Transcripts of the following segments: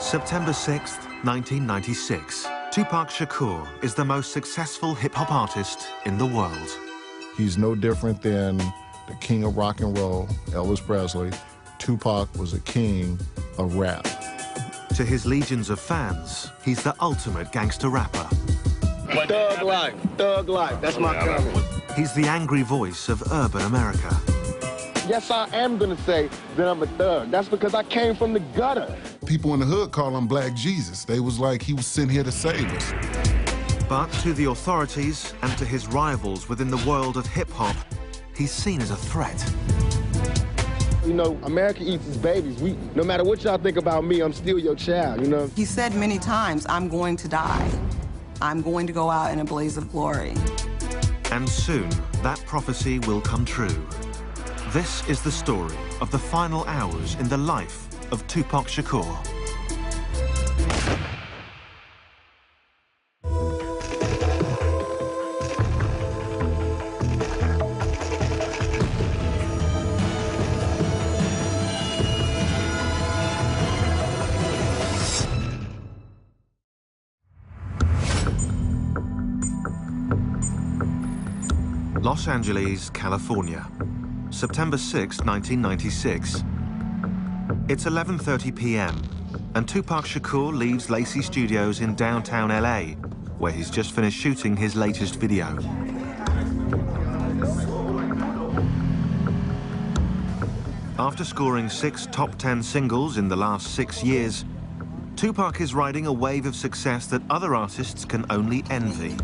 September 6th, 1996. Tupac Shakur is the most successful hip-hop artist in the world. He's no different than the king of rock and roll, Elvis Presley. Tupac was a king of rap. To his legions of fans, he's the ultimate gangster rapper. Thug life, that's my comment. He's the angry voice of urban America. Yes, I am gonna say that I'm a thug. That's because I came from the gutter. People in the hood call him Black Jesus. They was like he was sent here to save us. But to the authorities and to his rivals within the world of hip-hop, he's seen as a threat. You know, America eats its babies. No matter what y'all think about me, I'm still your child, you know? He said many times, I'm going to die. I'm going to go out in a blaze of glory. And soon, that prophecy will come true. This is the story of the final hours in the life of Tupac Shakur. Los Angeles, California, September 6, 1996. It's 11:30 p.m. and Tupac Shakur leaves Lacey Studios in downtown LA, where he's just finished shooting his latest video. After scoring 6 top 10 singles in the last 6 years, Tupac is riding a wave of success that other artists can only envy.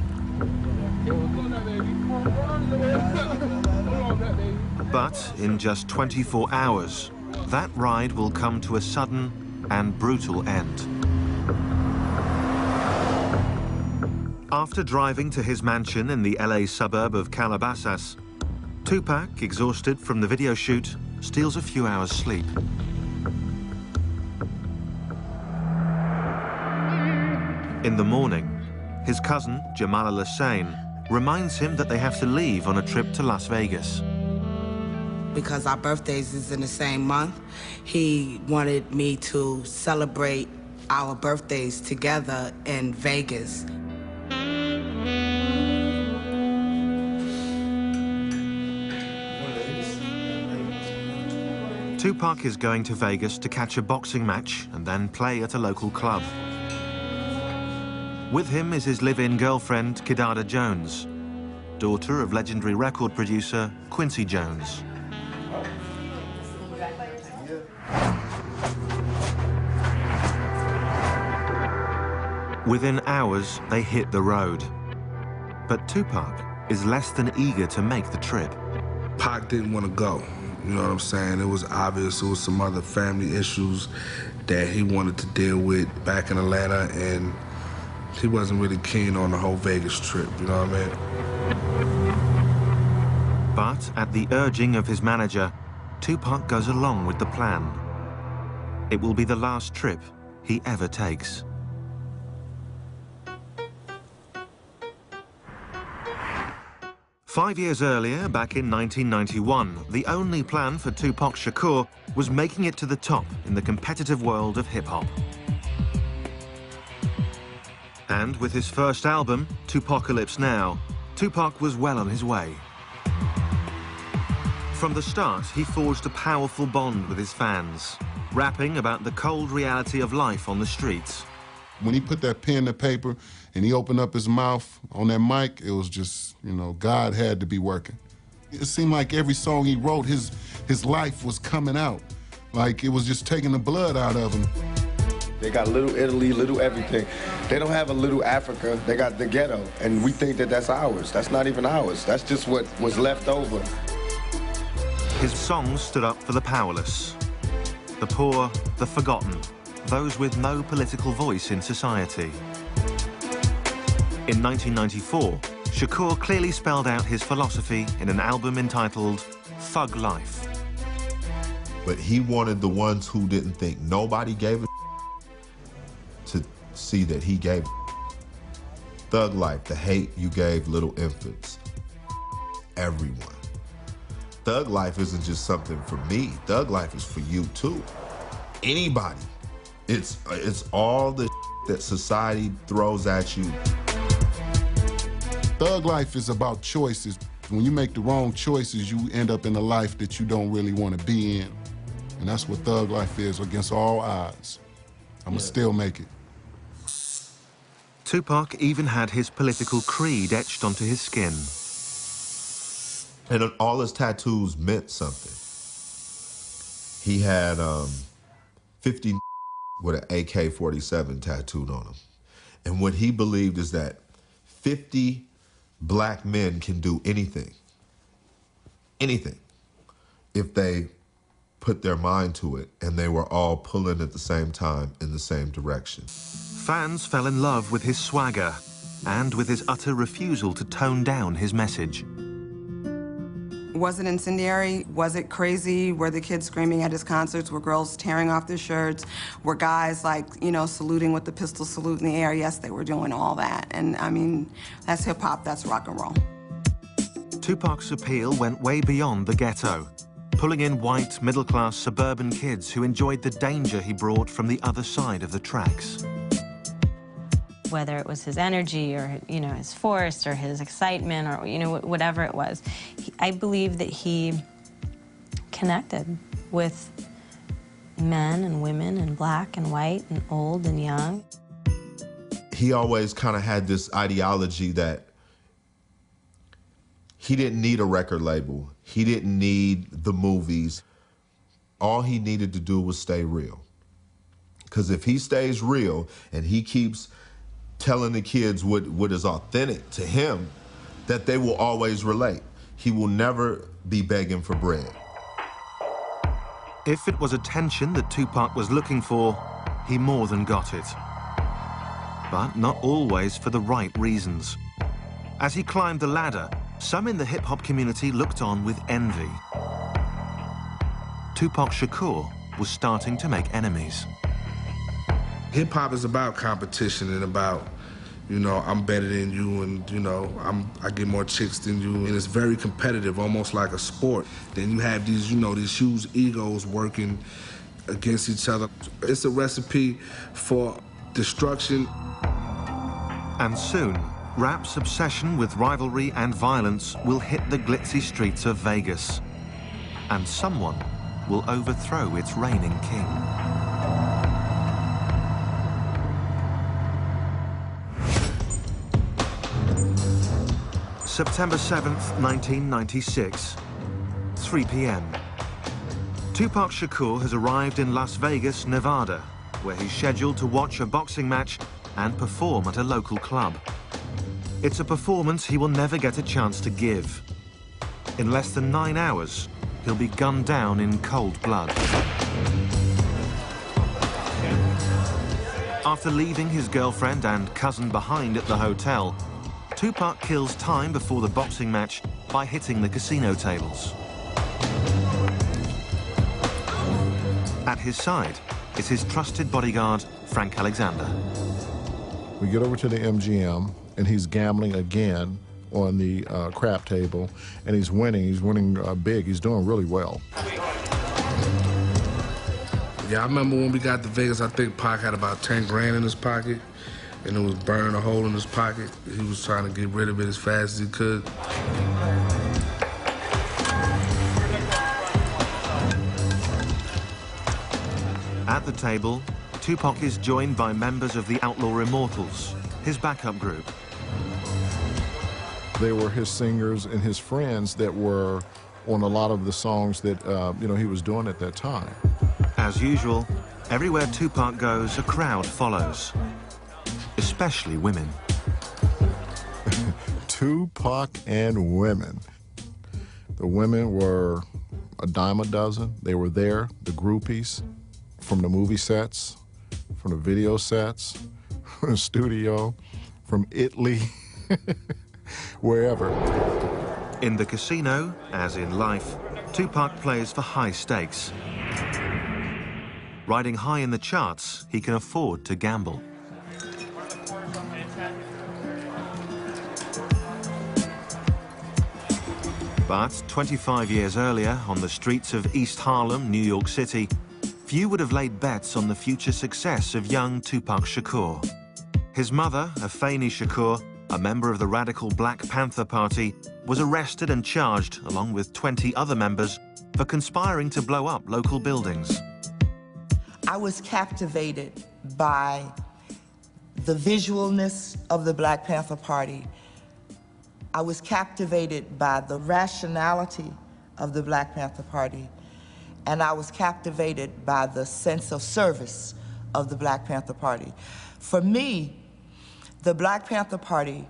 But in just 24 hours, that ride will come to a sudden and brutal end. After driving to his mansion in the LA suburb of Calabasas, Tupac, exhausted from the video shoot, steals a few hours' sleep. In the morning, his cousin, Jamal Al-Hussein, reminds him that they have to leave on a trip to Las Vegas. Because our birthdays is in the same month, he wanted me to celebrate our birthdays together in Vegas. Tupac is going to Vegas to catch a boxing match and then play at a local club. With him is his live-in girlfriend, Kidada Jones, daughter of legendary record producer Quincy Jones. Within hours, they hit the road. But Tupac is less than eager to make the trip. Pac didn't want to go, you know what I'm saying? It was obvious there was some other family issues that he wanted to deal with back in Atlanta, and he wasn't really keen on the whole Vegas trip, you know what I mean? But at the urging of his manager, Tupac goes along with the plan. It will be the last trip he ever takes. Five years earlier, back in 1991, the only plan for Tupac Shakur was making it to the top in the competitive world of hip-hop. And with his first album, Tupacalypse Now, Tupac was well on his way. From the start, he forged a powerful bond with his fans, rapping about the cold reality of life on the streets. When he put that pen to paper and he opened up his mouth on that mic, it was just, you know, God had to be working. It seemed like every song he wrote, his life was coming out. Like it was just taking the blood out of him. They got little Italy, little everything. They don't have a little Africa, they got the ghetto. And we think that that's ours. That's not even ours. That's just what was left over. His songs stood up for the powerless, the poor, the forgotten, those with no political voice in society. In 1994, Shakur clearly spelled out his philosophy in an album entitled Thug Life. But he wanted the ones who didn't think nobody gave a to see that he gave Thug Life, the hate you gave little infants. Everyone. Thug Life isn't just something for me. Thug Life is for you too. Anybody It's all the that society throws at you. Thug life is about choices. When you make the wrong choices, you end up in a life that you don't really want to be in. And that's what thug life is, against all odds. I'm gonna still make it. Tupac even had his political creed etched onto his skin. And all his tattoos meant something. He had 50 with an AK-47 tattooed on him. And what he believed is that 50 black men can do anything, if they put their mind to it, and they were all pulling at the same time in the same direction. Fans fell in love with his swagger and with his utter refusal to tone down his message. Was it incendiary? Was it crazy? Were the kids screaming at his concerts? Were girls tearing off their shirts? Were guys, like, you know, saluting with the pistol salute in the air? Yes, they were doing all that. And, I mean, that's hip-hop, that's rock and roll. Tupac's appeal went way beyond the ghetto, pulling in white, middle-class suburban kids who enjoyed the danger he brought from the other side of the tracks. Whether it was his energy or, you know, his force or his excitement or, you know, whatever it was, I believe that he connected with men and women and black and white and old and young. He always kind of had this ideology that he didn't need a record label. He didn't need the movies. All he needed to do was stay real. Because if he stays real and he keeps telling the kids what is authentic to him, that they will always relate. He will never be begging for bread. If it was attention that Tupac was looking for, he more than got it. But not always for the right reasons. As he climbed the ladder, some in the hip-hop community looked on with envy. Tupac Shakur was starting to make enemies. Hip-hop is about competition and about, you know, I'm better than you and, you know, I get more chicks than you. And it's very competitive, almost like a sport. Then you have these, you know, these huge egos working against each other. It's a recipe for destruction. And soon, rap's obsession with rivalry and violence will hit the glitzy streets of Vegas. And someone will overthrow its reigning king. September 7th, 1996, 3 p.m. Tupac Shakur has arrived in Las Vegas, Nevada, where he's scheduled to watch a boxing match and perform at a local club. It's a performance he will never get a chance to give. In less than 9 hours, he'll be gunned down in cold blood. After leaving his girlfriend and cousin behind at the hotel, Tupac kills time before the boxing match by hitting the casino tables. At his side is his trusted bodyguard, Frank Alexander. We get over to the MGM, and he's gambling again on the crap table, and he's winning. He's winning big. He's doing really well. Yeah, I remember when we got to Vegas, I think Pac had about 10 grand in his pocket, and it was burning a hole in his pocket. He was trying to get rid of it as fast as he could. At the table, Tupac is joined by members of the Outlaw Immortals, his backup group. They were his singers and his friends that were on a lot of the songs that you know, he was doing at that time. As usual, everywhere Tupac goes, a crowd follows, especially women. Tupac and women. The women were a dime a dozen. They were there, the groupies, from the movie sets, from the video sets, from the studio, from Italy, wherever. In the casino, as in life, Tupac plays for high stakes. Riding high in the charts, he can afford to gamble. But 25 years earlier, on the streets of East Harlem, New York City, few would have laid bets on the future success of young Tupac Shakur. His mother, Afeni Shakur, a member of the radical Black Panther Party, was arrested and charged, along with 20 other members, for conspiring to blow up local buildings. I was captivated by the visualness of the Black Panther Party. I was captivated by the rationality of the Black Panther Party. And I was captivated by the sense of service of the Black Panther Party. For me, the Black Panther Party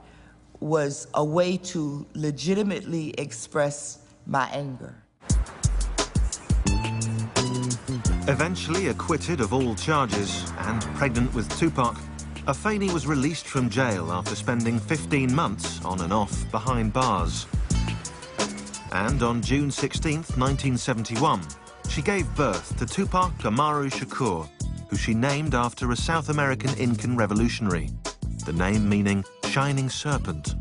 was a way to legitimately express my anger. Eventually acquitted of all charges and pregnant with Tupac, Afeni was released from jail after spending 15 months on and off behind bars. And on June 16th, 1971, she gave birth to Tupac Amaru Shakur, who she named after a South American Incan revolutionary, the name meaning Shining Serpent.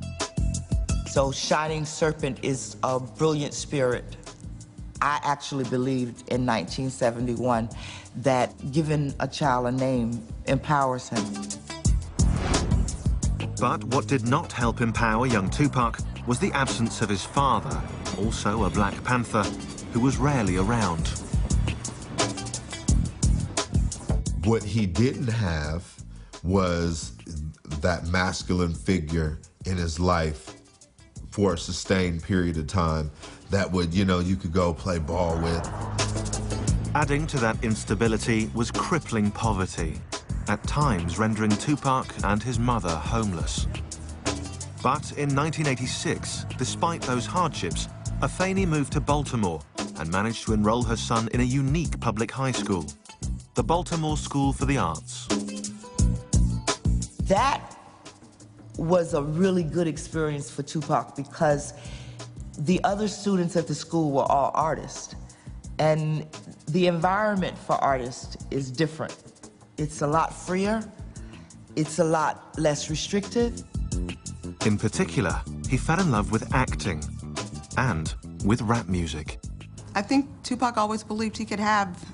So Shining Serpent is a brilliant spirit. I actually believed in 1971 that giving a child a name empowers him. But what did not help empower young Tupac was the absence of his father, also a Black Panther, who was rarely around. What he didn't have was that masculine figure in his life for a sustained period of time that would, you could go play ball with. Adding to that instability was crippling poverty, at times rendering Tupac and his mother homeless. But in 1986, despite those hardships, Afeni moved to Baltimore and managed to enroll her son in a unique public high school, the Baltimore School for the Arts. That was a really good experience for Tupac because the other students at the school were all artists. And the environment for artists is different. It's a lot freer. It's a lot less restrictive. In particular, he fell in love with acting and with rap music. I think Tupac always believed he could have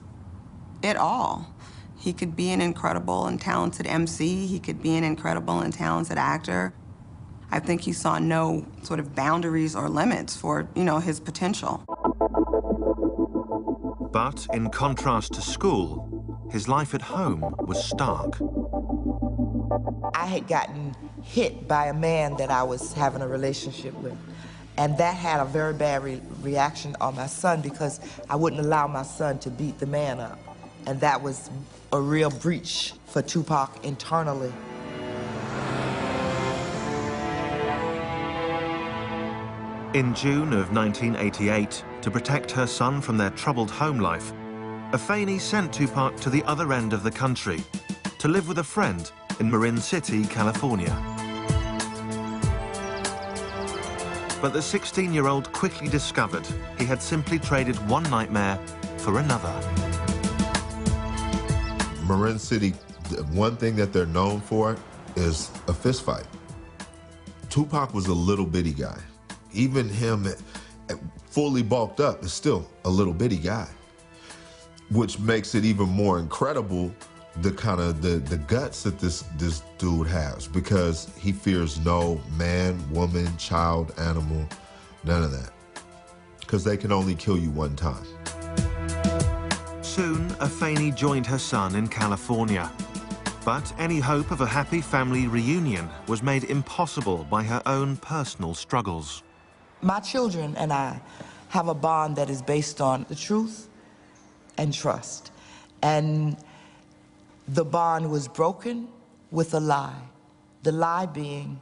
it all. He could be an incredible and talented MC. He could be an incredible and talented actor. I think he saw no sort of boundaries or limits for, his potential. But in contrast to school, his life at home was stark. I had gotten hit by a man that I was having a relationship with. And that had a very bad reaction on my son because I wouldn't allow my son to beat the man up. And that was a real breach for Tupac internally. In June of 1988, to protect her son from their troubled home life, Afeni sent Tupac to the other end of the country to live with a friend in Marin City, California. But the 16-year-old quickly discovered he had simply traded one nightmare for another. Marin City, one thing that they're known for is a fist fight. Tupac was a little bitty guy. Even him, fully bulked up, is still a little bitty guy, which makes it even more incredible the kind of the guts that this dude has, because he fears no man, woman, child, animal, none of that, because they can only kill you one time. Soon, Afeni joined her son in California. But any hope of a happy family reunion was made impossible by her own personal struggles. My children and I have a bond that is based on the truth and trust. And the bond was broken with a lie. The lie being,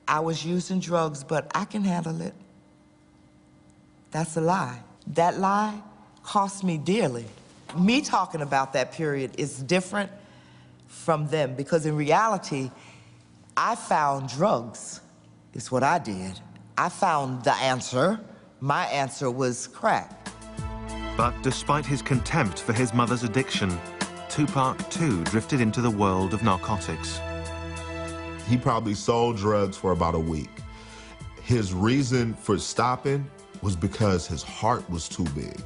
I was using drugs, but I can handle it. That's a lie. That lie cost me dearly. Me talking about that period is different from them because in reality, I found drugs, is what I did. I found the answer. My answer was crack. But despite his contempt for his mother's addiction, Tupac too drifted into the world of narcotics. He probably sold drugs for about a week. His reason for stopping was because his heart was too big.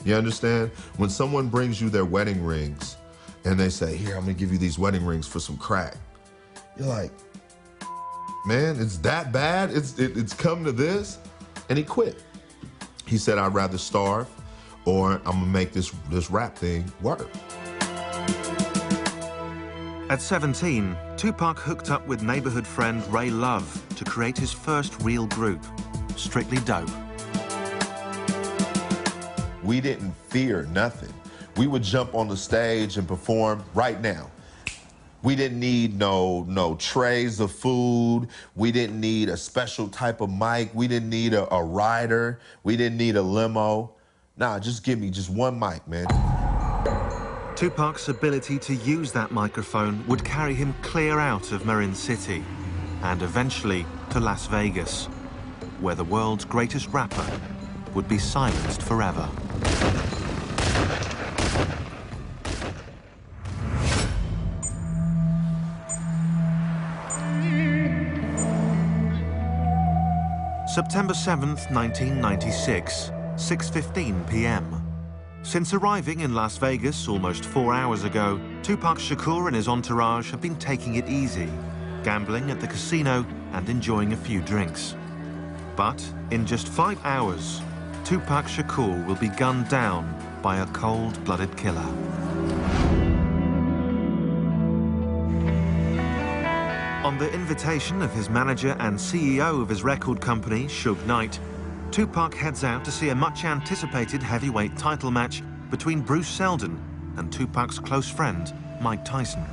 You understand? When someone brings you their wedding rings and they say, here, I'm gonna give you these wedding rings for some crack. You're like, man, it's that bad? It's come to this? And he quit. He said, I'd rather starve or I'm gonna make this rap thing work. At 17, Tupac hooked up with neighborhood friend Ray Love to create his first real group, Strictly Dope. We didn't fear nothing. We would jump on the stage and perform right now. We didn't need no trays of food. We didn't need a special type of mic. We didn't need a rider. We didn't need a limo. Nah, just give me just one mic, man. Tupac's ability to use that microphone would carry him clear out of Marin City and eventually to Las Vegas, where the world's greatest rapper would be silenced forever. September 7th, 1996, 6:15 p.m. Since arriving in Las Vegas almost 4 hours ago, Tupac Shakur and his entourage have been taking it easy, gambling at the casino and enjoying a few drinks. But in just 5 hours, Tupac Shakur will be gunned down by a cold-blooded killer. On the invitation of his manager and CEO of his record company, Suge Knight, Tupac heads out to see a much-anticipated heavyweight title match between Bruce Seldon and Tupac's close friend, Mike Tyson.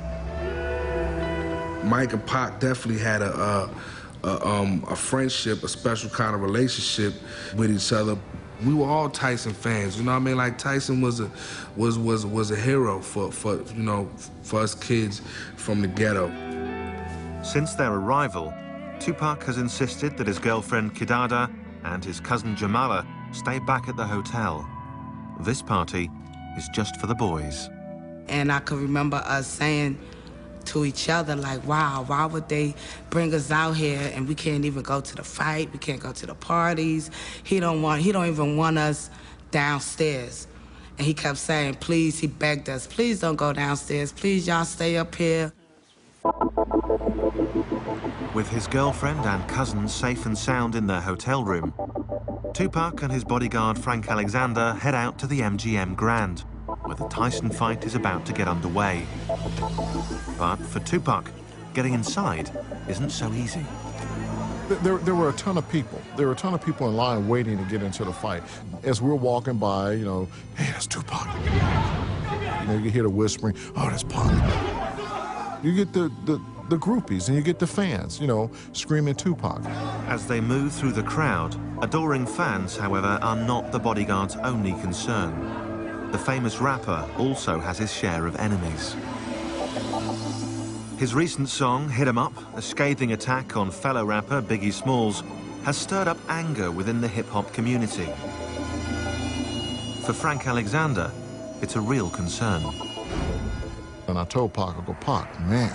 Mike and Pac definitely had a friendship, a special kind of relationship with each other. We were all Tyson fans, you know what I mean? Like Tyson was a hero for us kids from the ghetto. Since their arrival, Tupac has insisted that his girlfriend Kidada and his cousin Jamala stay back at the hotel. This party is just for the boys. And I could remember us saying to each other, like, wow, why would they bring us out here and we can't even go to the fight, we can't go to the parties. He don't even want us downstairs. And he kept saying, please, he begged us, please don't go downstairs, please y'all stay up here. With his girlfriend and cousin safe and sound in their hotel room, Tupac and his bodyguard Frank Alexander head out to the MGM Grand, where the Tyson fight is about to get underway. But for Tupac, getting inside isn't so easy. There were a ton of people. There were a ton of people in line waiting to get into the fight. As we're walking by, you know, hey, that's Tupac. You know, you hear the whispering, oh, that's Pac. You get the groupies and you get the fans, you know, screaming Tupac. As they move through the crowd, adoring fans, however, are not the bodyguard's only concern. The famous rapper also has his share of enemies. His recent song, Hit 'Em Up, a scathing attack on fellow rapper Biggie Smalls, has stirred up anger within the hip-hop community. For Frank Alexander, it's a real concern. And I told Pac, I go, Pac, man,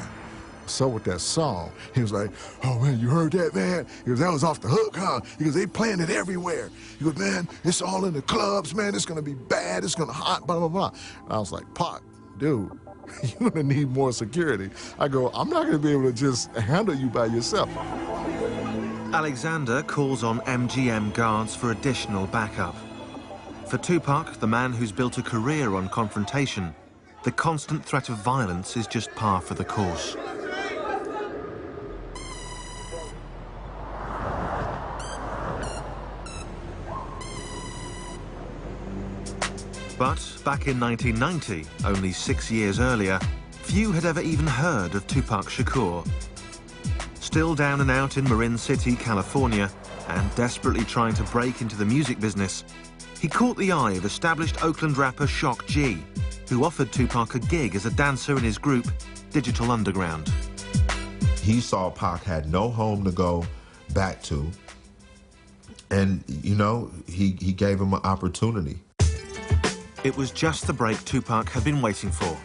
so with that song, he was like, oh man, you heard that, man? He goes, that was off the hook, huh? He goes, they playing it everywhere. He goes, man, it's all in the clubs, man, it's gonna be bad, it's gonna hot, blah, blah, blah. And I was like, Pac, dude, you're gonna need more security. I go, I'm not gonna be able to just handle you by yourself. Alexander calls on MGM guards for additional backup. For Tupac, the man who's built a career on confrontation, the constant threat of violence is just par for the course. But back in 1990, only 6 years earlier, few had ever even heard of Tupac Shakur. Still down and out in Marin City, California, and desperately trying to break into the music business, he caught the eye of established Oakland rapper Shock G, who offered Tupac a gig as a dancer in his group, Digital Underground. He saw Pac had no home to go back to, and, you know, he gave him an opportunity. It was just the break Tupac had been waiting for.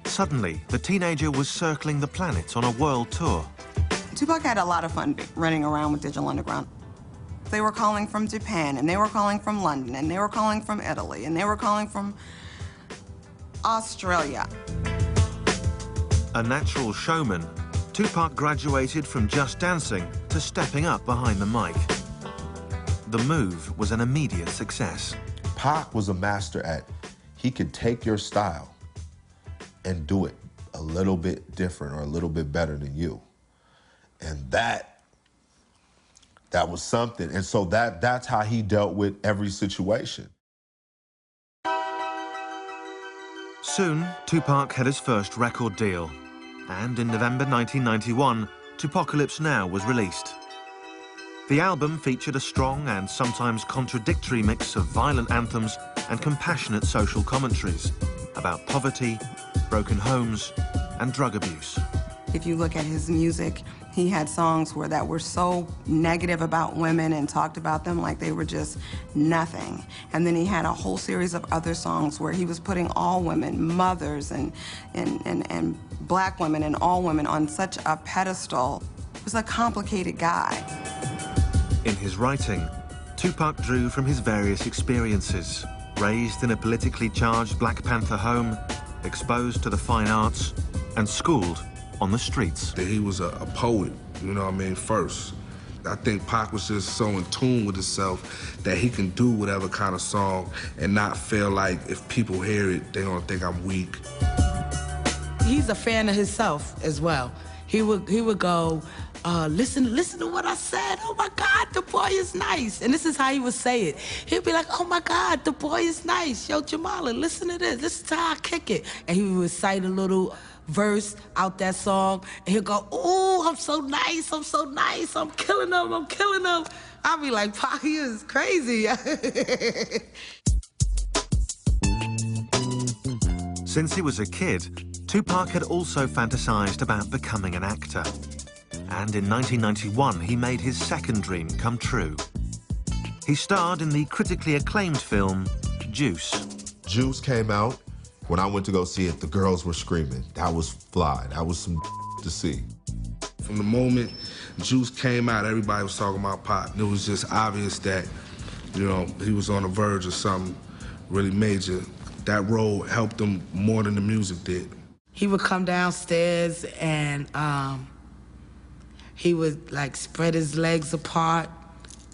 Suddenly, the teenager was circling the planet on a world tour. Tupac had a lot of fun running around with Digital Underground. They were calling from Japan, and they were calling from London, and they were calling from Italy, and they were calling from Australia. A natural showman, Tupac graduated from just dancing to stepping up behind the mic. The move was an immediate success. Pac was a master at, he could take your style and do it a little bit different or a little bit better than you. And that was something. And so that's how he dealt with every situation. Soon, Tupac had his first record deal. And in November 1991, Tupacalypse Now was released. The album featured a strong and sometimes contradictory mix of violent anthems and compassionate social commentaries about poverty, broken homes, and drug abuse. If you look at his music, he had songs that were so negative about women and talked about them like they were just nothing. And then he had a whole series of other songs where he was putting all women, mothers and black women and all women on such a pedestal. He was a complicated guy. In his writing, Tupac drew from his various experiences. Raised in a politically charged Black Panther home, exposed to the fine arts, and schooled on the streets. He was a poet, you know what I mean, first. I think Pac was just so in tune with himself that he can do whatever kind of song and not feel like if people hear it, they're gonna think I'm weak. He's a fan of himself as well. He would go, listen to what I said. Oh my God, the boy is nice. And this is how he would say it. He'd be like, oh my God, the boy is nice. Yo, Jamala, listen to this. Listen to how I kick it. And he would recite a little verse out that song. And he'll go, ooh, I'm so nice, I'm so nice. I'm killing them, I'm killing them. I'll be like, Pac, he is crazy. Since he was a kid, Tupac had also fantasized about becoming an actor. And in 1991, he made his second dream come true. He starred in the critically acclaimed film, Juice. Juice came out. When I went to go see it, the girls were screaming. That was fly. That was some to see. From the moment Juice came out, everybody was talking about Pac. It was just obvious that, you know, he was on the verge of something really major. That role helped him more than the music did. He would come downstairs and he would like spread his legs apart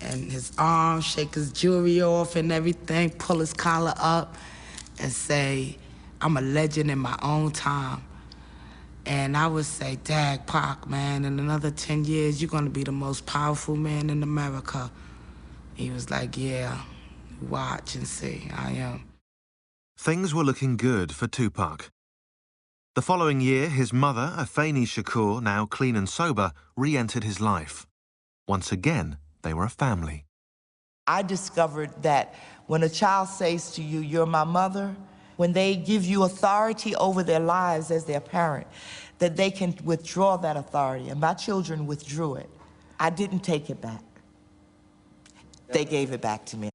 and his arms, shake his jewelry off and everything, pull his collar up and say, I'm a legend in my own time. And I would say, Dag, Pac, man, in another 10 years, you're gonna be the most powerful man in America. He was like, yeah, watch and see, I am. Things were looking good for Tupac. The following year, his mother, Afeni Shakur, now clean and sober, re-entered his life. Once again, they were a family. I discovered that when a child says to you, you're my mother, when they give you authority over their lives as their parent, that they can withdraw that authority. And my children withdrew it. I didn't take it back. They gave it back to me.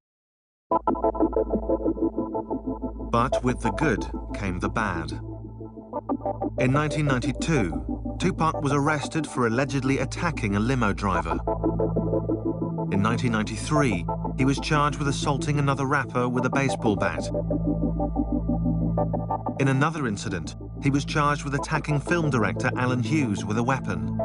But with the good came the bad. In 1992, Tupac was arrested for allegedly attacking a limo driver. In 1993, he was charged with assaulting another rapper with a baseball bat. In another incident, he was charged with attacking film director Alan Hughes with a weapon.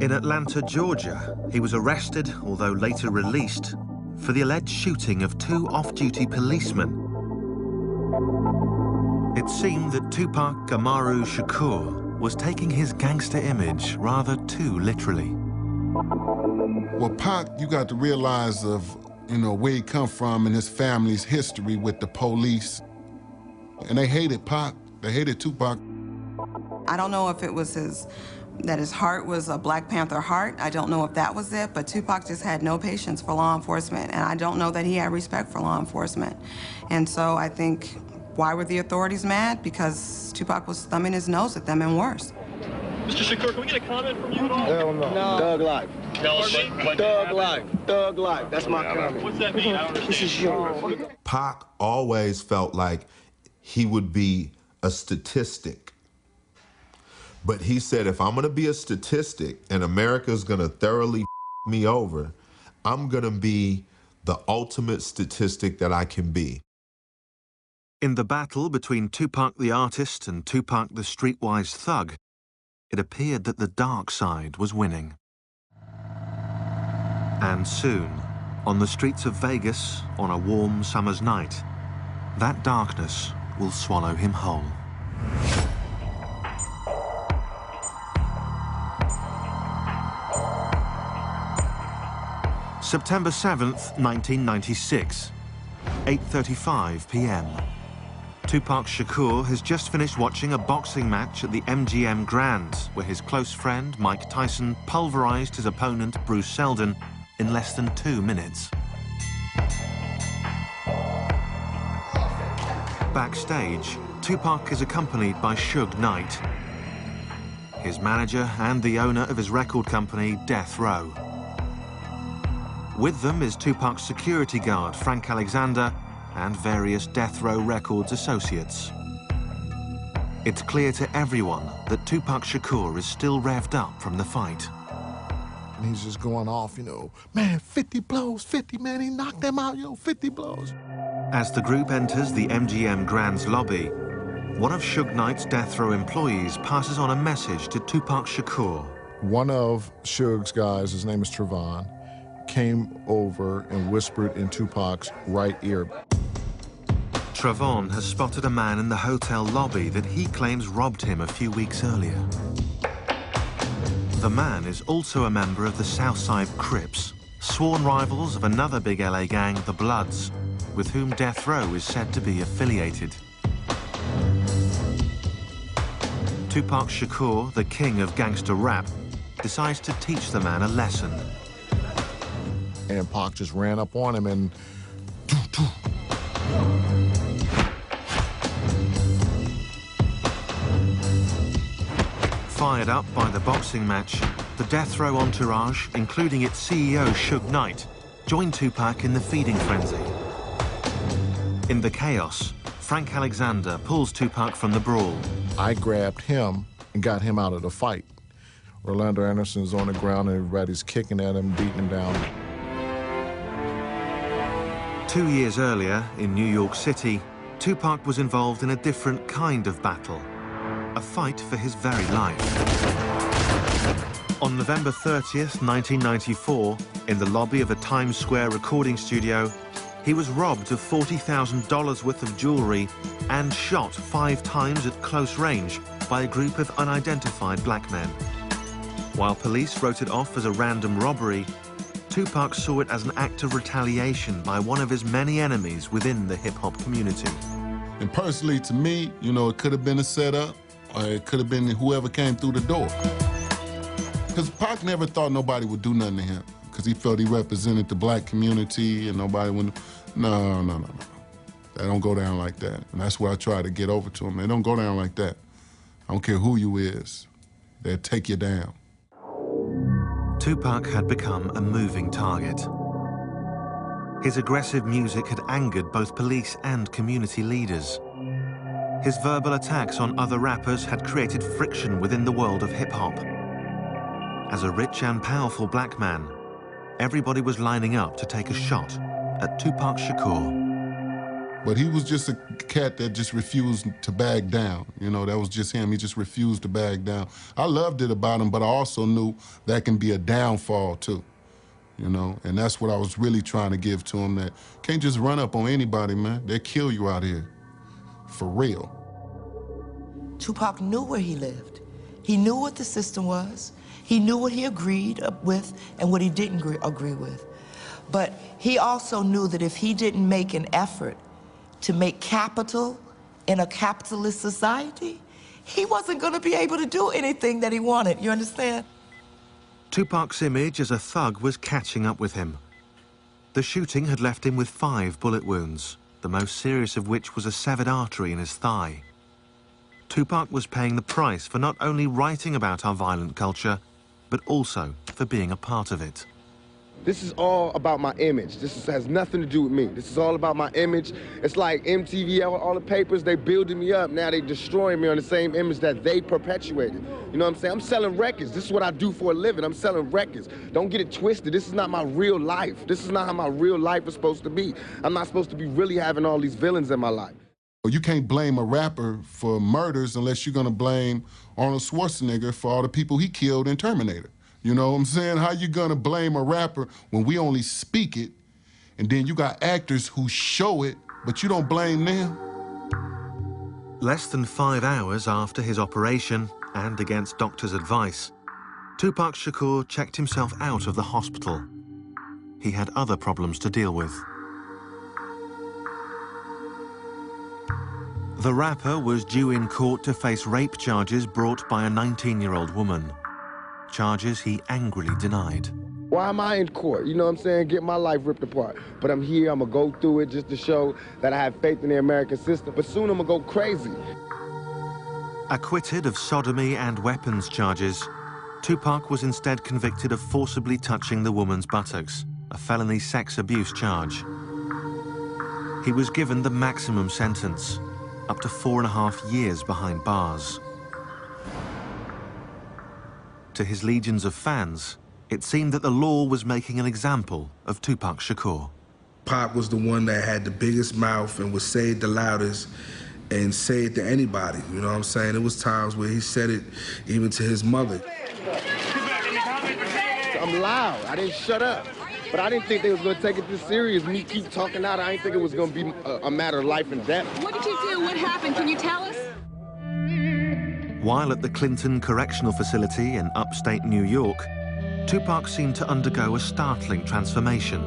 In Atlanta, Georgia, he was arrested, although later released, for the alleged shooting of 2 off-duty policemen. It seemed that Tupac Amaru Shakur was taking his gangster image rather too literally. Well, Pac, you got to realize of, you know, where he come from and his family's history with the police. And they hated Pac. They hated Tupac. I don't know if it was that his heart was a Black Panther heart. I don't know if that was it, but Tupac just had no patience for law enforcement, and I don't know that he had respect for law enforcement. And so I think, why were the authorities mad? Because Tupac was thumbing his nose at them and worse. Mr. Shakur, can we get a comment from you at all? Hell no. Thug life. No, Thug life. Thug life. That's my comment. What's that mean? I don't understand. This is yours. Pac always felt like he would be a statistic. But he said, if I'm gonna be a statistic and America's gonna thoroughly me over, I'm gonna be the ultimate statistic that I can be. In the battle between Tupac the artist and Tupac the streetwise thug, it appeared that the dark side was winning. And soon, on the streets of Vegas, on a warm summer's night, that darkness will swallow him whole. September 7th, 1996, 8:35 p.m. Tupac Shakur has just finished watching a boxing match at the MGM Grand, where his close friend Mike Tyson pulverized his opponent Bruce Seldon in less than 2 minutes. Backstage, Tupac is accompanied by Suge Knight, his manager and the owner of his record company, Death Row. With them is Tupac's security guard, Frank Alexander, and various Death Row Records associates. It's clear to everyone that Tupac Shakur is still revved up from the fight. And he's just going off, you know, man, 50 blows, 50, man, he knocked them out, yo, 50 blows. As the group enters the MGM Grand's lobby, one of Suge Knight's Death Row employees passes on a message to Tupac Shakur. One of Suge's guys, his name is Trevon, came over and whispered in Tupac's right ear. Trevon has spotted a man in the hotel lobby that he claims robbed him a few weeks earlier. The man is also a member of the Southside Crips, sworn rivals of another big LA gang, the Bloods, with whom Death Row is said to be affiliated. Tupac Shakur, the king of gangster rap, decides to teach the man a lesson. And Pac just ran up on him and... Fired up by the boxing match, the Death Row entourage, including its CEO, Suge Knight, joined Tupac in the feeding frenzy. In the chaos, Frank Alexander pulls Tupac from the brawl. I grabbed him and got him out of the fight. Orlando Anderson's on the ground and everybody's kicking at him, beating him down. 2 years earlier, in New York City, Tupac was involved in a different kind of battle, a fight for his very life. On November 30th, 1994, in the lobby of a Times Square recording studio, he was robbed of $40,000 worth of jewelry and shot 5 times at close range by a group of unidentified black men. While police wrote it off as a random robbery, Tupac saw it as an act of retaliation by one of his many enemies within the hip-hop community. And personally, to me, you know, it could have been a setup, or it could have been whoever came through the door. Because Pac never thought nobody would do nothing to him, because he felt he represented the black community and nobody would... No. That don't go down like that. And that's what I try to get over to him. They don't go down like that. I don't care who you is. They'll take you down. Tupac had become a moving target. His aggressive music had angered both police and community leaders. His verbal attacks on other rappers had created friction within the world of hip-hop. As a rich and powerful black man, everybody was lining up to take a shot at Tupac Shakur. But he was just a cat that just refused to back down. You know, that was just him. He just refused to back down. I loved it about him, but I also knew that can be a downfall too, you know? And that's what I was really trying to give to him, that can't just run up on anybody, man. They'll kill you out here, for real. Tupac knew where he lived. He knew what the system was. He knew what he agreed with and what he didn't agree with. But he also knew that if he didn't make an effort to make capital in a capitalist society, he wasn't going to be able to do anything that he wanted, you understand? Tupac's image as a thug was catching up with him. The shooting had left him with 5 bullet wounds, the most serious of which was a severed artery in his thigh. Tupac was paying the price for not only writing about our violent culture, but also for being a part of it. This is all about my image. Has nothing to do with me. This is all about my image. It's like MTV, all the papers, they building me up. Now they destroying me on the same image that they perpetuated. You know what I'm saying? I'm selling records. This is what I do for a living. I'm selling records. Don't get it twisted. This is not my real life. This is not how my real life is supposed to be. I'm not supposed to be really having all these villains in my life. You can't blame a rapper for murders unless you're gonna blame Arnold Schwarzenegger for all the people he killed in Terminator. You know what I'm saying? How you gonna blame a rapper when we only speak it, and then you got actors who show it, but you don't blame them? Less than 5 hours after his operation, and against doctors' advice, Tupac Shakur checked himself out of the hospital. He had other problems to deal with. The rapper was due in court to face rape charges brought by a 19-year-old woman. Charges he angrily denied. Why am I in court? You know what I'm saying? Get my life ripped apart. But I'm here, I'm gonna go through it just to show that I have faith in the American system. But soon I'm gonna go crazy. Acquitted of sodomy and weapons charges, Tupac was instead convicted of forcibly touching the woman's buttocks, a felony sex abuse charge. He was given the maximum sentence, up to 4.5 years behind bars. To his legions of fans, it seemed that the law was making an example of Tupac Shakur. Pac was the one that had the biggest mouth and would say it the loudest and say it to anybody, you know what I'm saying? It was times where he said it even to his mother. I'm loud, I didn't shut up. But I didn't think they was gonna take it this serious. Me keep talking out, I didn't think it was gonna be a matter of life and death. What did you do? What happened? Can you tell us? While at the Clinton Correctional Facility in upstate New York, Tupac seemed to undergo a startling transformation.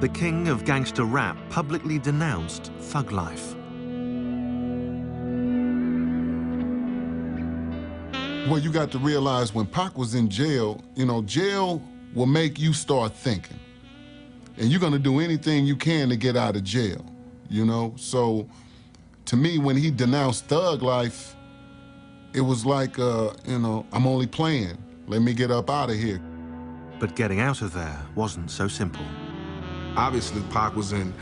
The king of gangster rap publicly denounced thug life. Well, you got to realize when Pac was in jail, you know, jail will make you start thinking. And you're gonna do anything you can to get out of jail, you know? So, to me, when he denounced thug life, it was like, you know, I'm only playing. Let me get up out of here. But getting out of there wasn't so simple. Obviously, Pac was in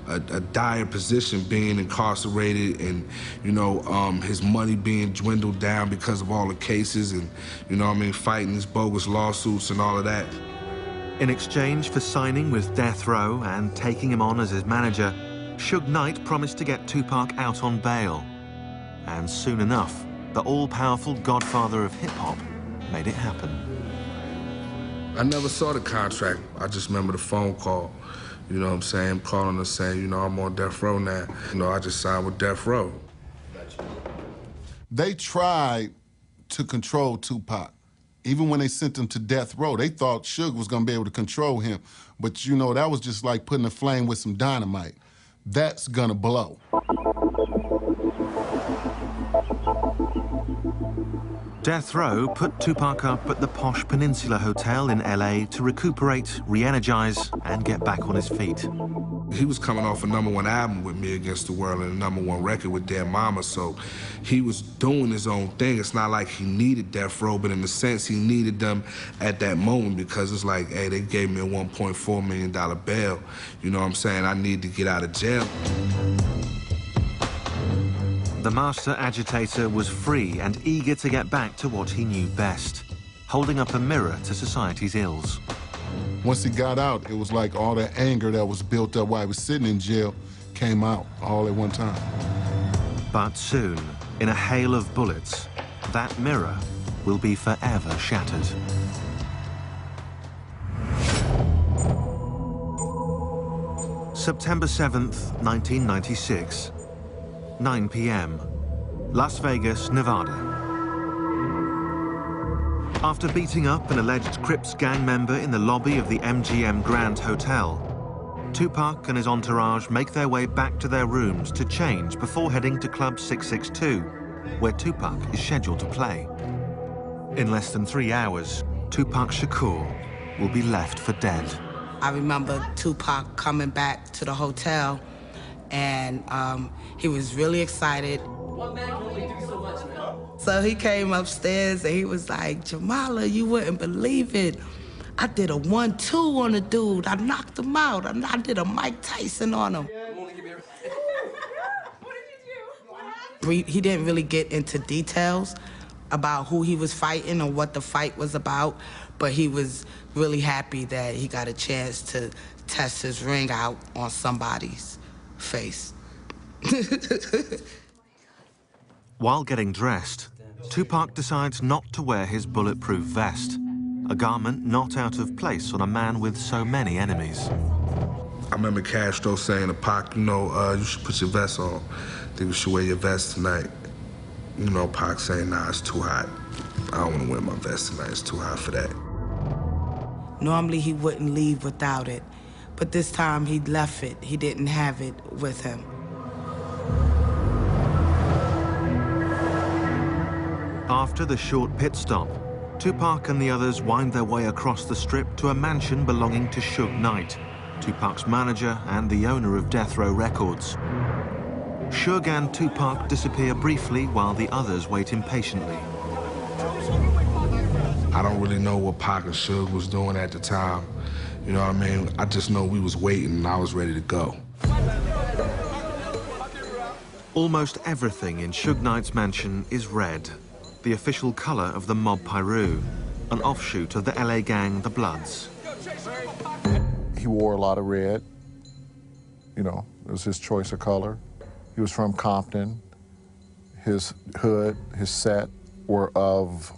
a dire position, being incarcerated and, you know, his money being dwindled down because of all the cases and, you know what I mean, fighting these bogus lawsuits and all of that. In exchange for signing with Death Row and taking him on as his manager, Suge Knight promised to get Tupac out on bail. And soon enough, the all-powerful godfather of hip-hop made it happen. I never saw the contract. I just remember the phone call. You know what I'm saying? Calling us saying, you know, I'm on Death Row now. You know, I just signed with Death Row. They tried to control Tupac. Even when they sent him to Death Row, they thought Suge was gonna be able to control him. But you know, that was just like putting a flame with some dynamite. That's gonna blow. Death Row put Tupac up at the posh Peninsula Hotel in LA to recuperate, re-energize, and get back on his feet. He was coming off a #1 album with Me Against the World and a #1 record with Dead Mama, so he was doing his own thing. It's not like he needed Death Row, but in a sense, he needed them at that moment because it's like, hey, they gave me a $1.4 million bail. You know what I'm saying? I need to get out of jail. The master agitator was free and eager to get back to what he knew best, holding up a mirror to society's ills. Once he got out, it was like all that anger that was built up while he was sitting in jail came out all at one time. But soon, in a hail of bullets, that mirror will be forever shattered. September 7th, 1996. 9 p.m., Las Vegas, Nevada. After beating up an alleged Crips gang member in the lobby of the MGM Grand Hotel, Tupac and his entourage make their way back to their rooms to change before heading to Club 662, where Tupac is scheduled to play. In less than 3 hours, Tupac Shakur will be left for dead. I remember Tupac coming back to the hotel, and he was really excited. So he came upstairs and he was like, Jamala, you wouldn't believe it. I did a 1-2 on a dude. I knocked him out. I did a Mike Tyson on him. He didn't really get into details about who he was fighting or what the fight was about, but he was really happy that he got a chance to test his ring out on somebody's face. While getting dressed, Tupac decides not to wear his bulletproof vest, a garment not out of place on a man with so many enemies. I remember Castro saying to Pac, you know, you should put your vest on. I think you should wear your vest tonight. You know, Pac saying, nah, it's too hot. I don't want to wear my vest tonight. It's too hot for that. Normally, he wouldn't leave without it, but this time he left it. He didn't have it with him. After the short pit stop, Tupac and the others wind their way across the strip to a mansion belonging to Suge Knight, Tupac's manager and the owner of Death Row Records. Suge and Tupac disappear briefly while the others wait impatiently. I don't really know what Pac and Suge was doing at the time. You know what I mean? I just know we was waiting and I was ready to go. Almost everything in Suge Knight's mansion is red, the official color of the Mob Piru, an offshoot of the LA gang, the Bloods. He wore a lot of red. You know, it was his choice of color. He was from Compton. His hood, his set were of,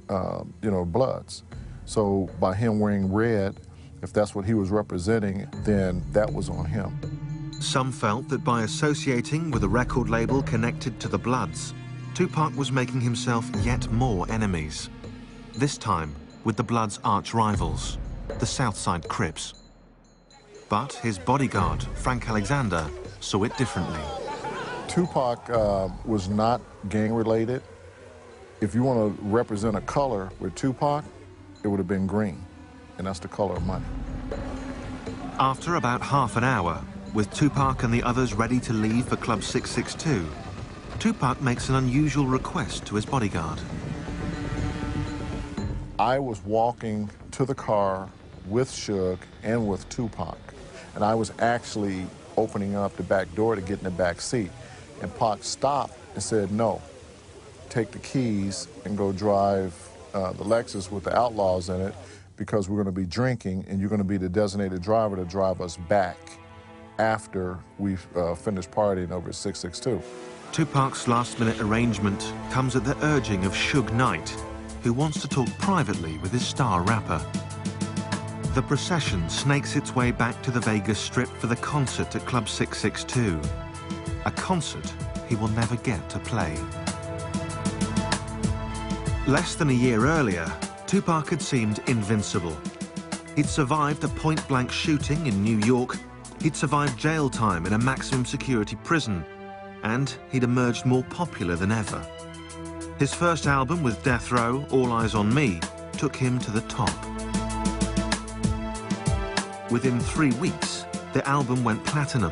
you know, Bloods. So by him wearing red, if that's what he was representing, then that was on him. Some felt that by associating with a record label connected to the Bloods, Tupac was making himself yet more enemies. This time with the Bloods' arch rivals, the Southside Crips. But his bodyguard, Frank Alexander, saw it differently. Tupac was not gang-related. If you want to represent a color with Tupac, it would have been green, and that's the color of money. After about half an hour, with Tupac and the others ready to leave for Club 662, Tupac makes an unusual request to his bodyguard. I was walking to the car with Suge and with Tupac, and I was actually opening up the back door to get in the back seat. And Pac stopped and said, no, take the keys and go drive the Lexus with the Outlaws in it, because we're going to be drinking and you're going to be the designated driver to drive us back after we've finished partying over at 662. Tupac's last-minute arrangement comes at the urging of Suge Knight, who wants to talk privately with his star rapper. The procession snakes its way back to the Vegas Strip for the concert at Club 662, a concert he will never get to play. Less than a year earlier, Tupac had seemed invincible. He'd survived a point-blank shooting in New York, he'd survived jail time in a maximum security prison, and he'd emerged more popular than ever. His first album with Death Row, All Eyes on Me, took him to the top. Within 3 weeks, the album went platinum.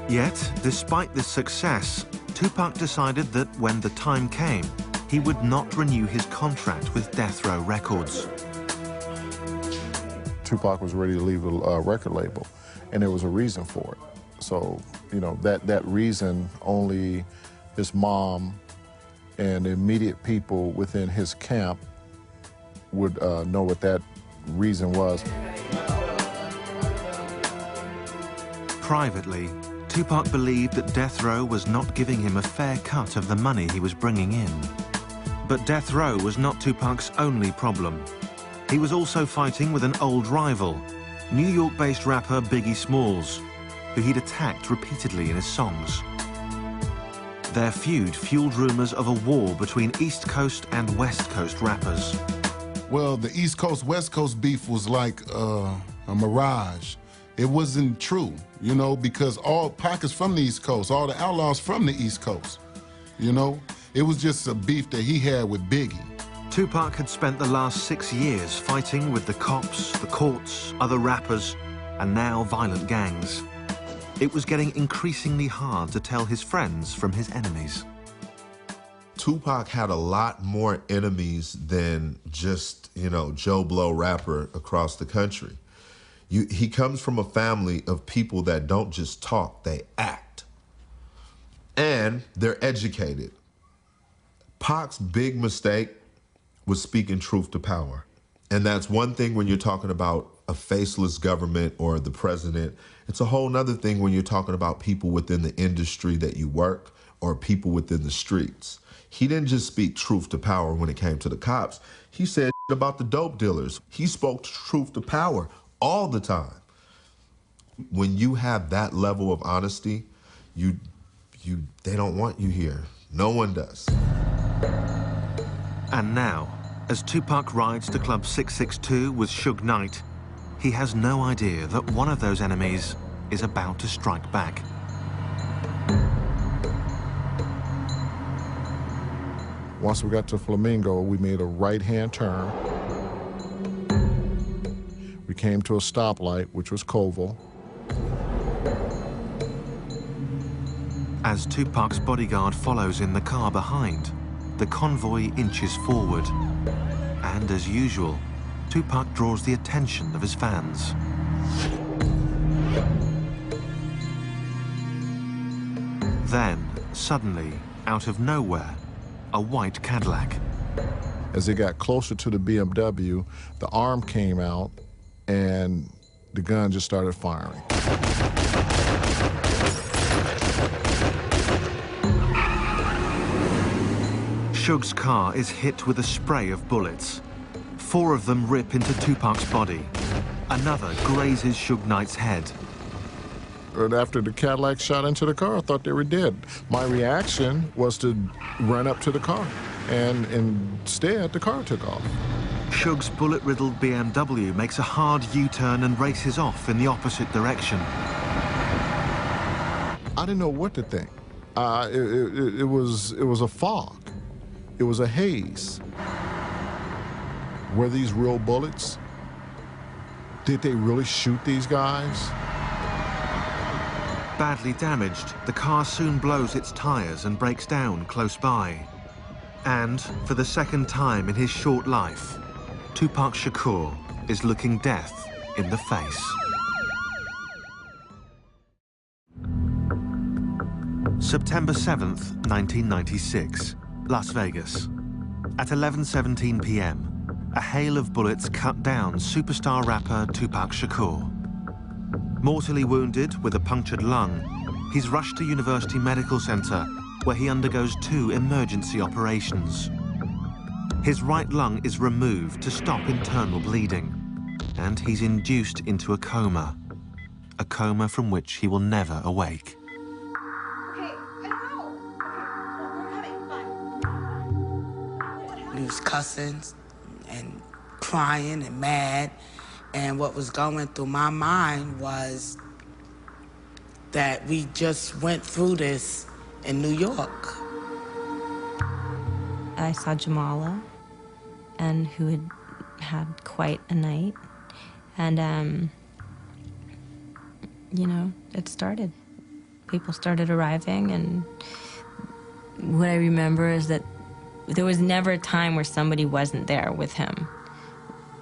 Yet, despite this success, Tupac decided that when the time came, he would not renew his contract with Death Row Records. Tupac was ready to leave the record label, and there was a reason for it. So, you know, that reason only his mom and the immediate people within his camp would know what that reason was. Privately, Tupac believed that Death Row was not giving him a fair cut of the money he was bringing in. But Death Row was not Tupac's only problem. He was also fighting with an old rival, New York-based rapper Biggie Smalls, who he'd attacked repeatedly in his songs. Their feud fueled rumors of a war between East Coast and West Coast rappers. Well, the East Coast-West Coast beef was like a mirage. It wasn't true, you know, because all Pac is from the East Coast, all the Outlaws from the East Coast, you know? It was just a beef that he had with Biggie. Tupac had spent the last 6 years fighting with the cops, the courts, other rappers, and now violent gangs. It was getting increasingly hard to tell his friends from his enemies. Tupac had a lot more enemies than just, you know, Joe Blow rapper across the country. He comes from a family of people that don't just talk, they act. And they're educated. Pac's big mistake was speaking truth to power. And that's one thing when you're talking about a faceless government or the president. It's a whole nother thing when you're talking about people within the industry that you work or people within the streets. He didn't just speak truth to power when it came to the cops. He said about the dope dealers. He spoke truth to power all the time. When you have that level of honesty, they don't want you here. No one does. And now, as Tupac rides to Club 662 with Suge Knight, he has no idea that one of those enemies is about to strike back. Once we got to Flamingo, we made a right-hand turn. We came to a stoplight, which was Koval. As Tupac's bodyguard follows in the car behind, the convoy inches forward. And as usual, Tupac draws the attention of his fans. Then, suddenly, out of nowhere, a white Cadillac. As they got closer to the BMW, the arm came out and the gun just started firing. Suge's car is hit with a spray of bullets. 4 of them rip into Tupac's body. Another grazes Suge Knight's head. And after the Cadillac shot into the car, I thought they were dead. My reaction was to run up to the car, and instead, the car took off. Suge's bullet-riddled BMW makes a hard U-turn and races off in the opposite direction. I didn't know what to think. It was a fog. It was a haze. Were these real bullets? Did they really shoot these guys? Badly damaged, the car soon blows its tires and breaks down close by. And, for the second time in his short life, Tupac Shakur is looking death in the face. September 7th, 1996, Las Vegas. At 11:17 p.m., a hail of bullets cut down superstar rapper Tupac Shakur. Mortally wounded with a punctured lung, he's rushed to University Medical Center, where he undergoes 2 emergency operations. His right lung is removed to stop internal bleeding, and he's induced into a coma from which he will never awake. He was cussing and crying and mad. And what was going through my mind was that we just went through this in New York. I saw Jamala, and who had had quite a night. And, you know, it started. People started arriving, and what I remember is that there was never a time where somebody wasn't there with him.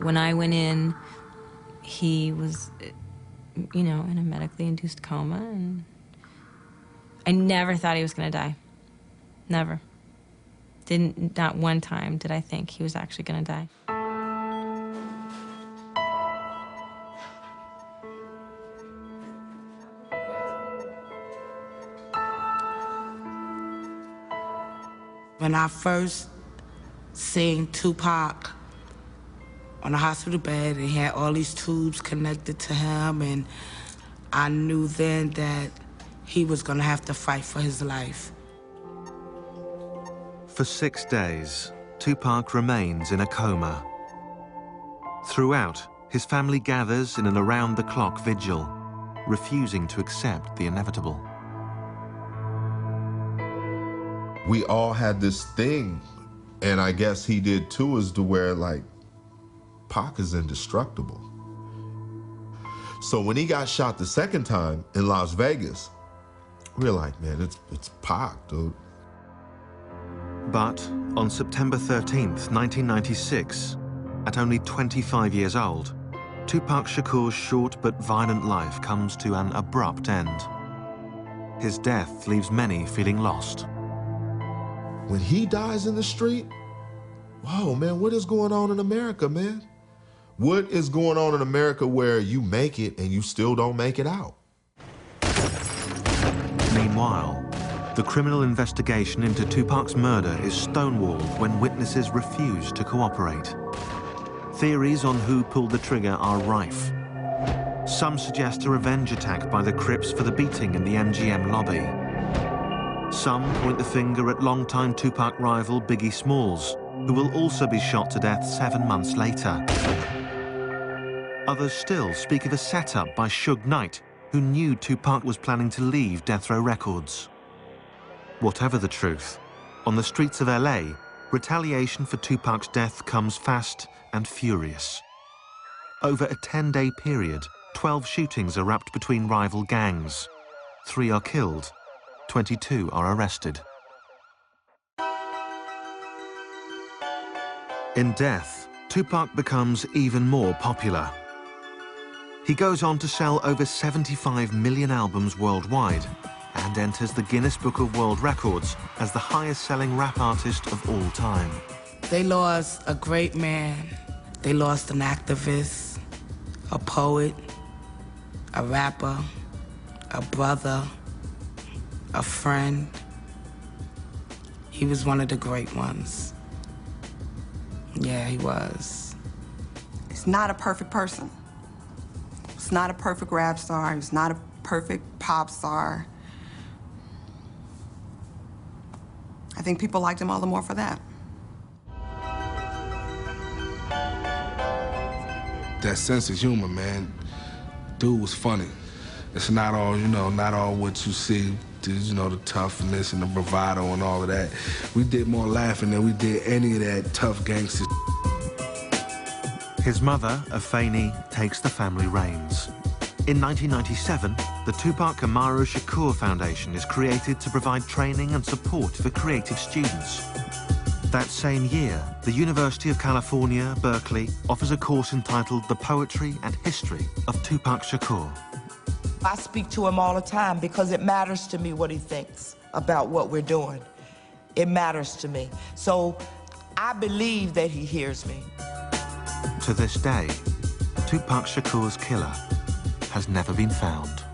When I went in, he was, you know, in a medically induced coma, and I never thought he was gonna die. Never. Not one time did I think he was actually gonna die. When I first seen Tupac on the hospital bed, and he had all these tubes connected to him, and I knew then that he was gonna have to fight for his life. For 6 days, Tupac remains in a coma. Throughout, his family gathers in an around-the-clock vigil, refusing to accept the inevitable. We all had this thing, and I guess he did too, is to where, like, Pac is indestructible. So when he got shot the second time in Las Vegas, we were like, man, it's Pac, dude. But on September 13th, 1996, at only 25 years old, Tupac Shakur's short but violent life comes to an abrupt end. His death leaves many feeling lost. When he dies in the street, whoa, man, what is going on in America, man? What is going on in America where you make it and you still don't make it out? Meanwhile, the criminal investigation into Tupac's murder is stonewalled when witnesses refuse to cooperate. Theories on who pulled the trigger are rife. Some suggest a revenge attack by the Crips for the beating in the MGM lobby. Some point the finger at longtime Tupac rival Biggie Smalls, who will also be shot to death 7 months later. Others still speak of a setup by Suge Knight, who knew Tupac was planning to leave Death Row Records. Whatever the truth, on the streets of LA, retaliation for Tupac's death comes fast and furious. Over a 10-day period, 12 shootings erupt between rival gangs. 3 are killed, 22 are arrested. In death, Tupac becomes even more popular. He goes on to sell over 75 million albums worldwide and enters the Guinness Book of World Records as the highest-selling rap artist of all time. They lost a great man. They lost an activist, a poet, a rapper, a brother, a friend. He was one of the great ones. Yeah, he was. He's not a perfect person. He's not a perfect rap star. He's not a perfect pop star. I think people liked him all the more for that. That sense of humor, man. Dude was funny. It's not all, you know, not all what you see, you know, the toughness and the bravado and all of that. We did more laughing than we did any of that tough gangster. His mother, Afeni, takes the family reins. In 1997, the Tupac Amaru Shakur Foundation is created to provide training and support for creative students. That same year, the University of California, Berkeley, offers a course entitled The Poetry and History of Tupac Shakur. I speak to him all the time because it matters to me what he thinks about what we're doing. It matters to me. So I believe that he hears me. To this day, Tupac Shakur's killer has never been found.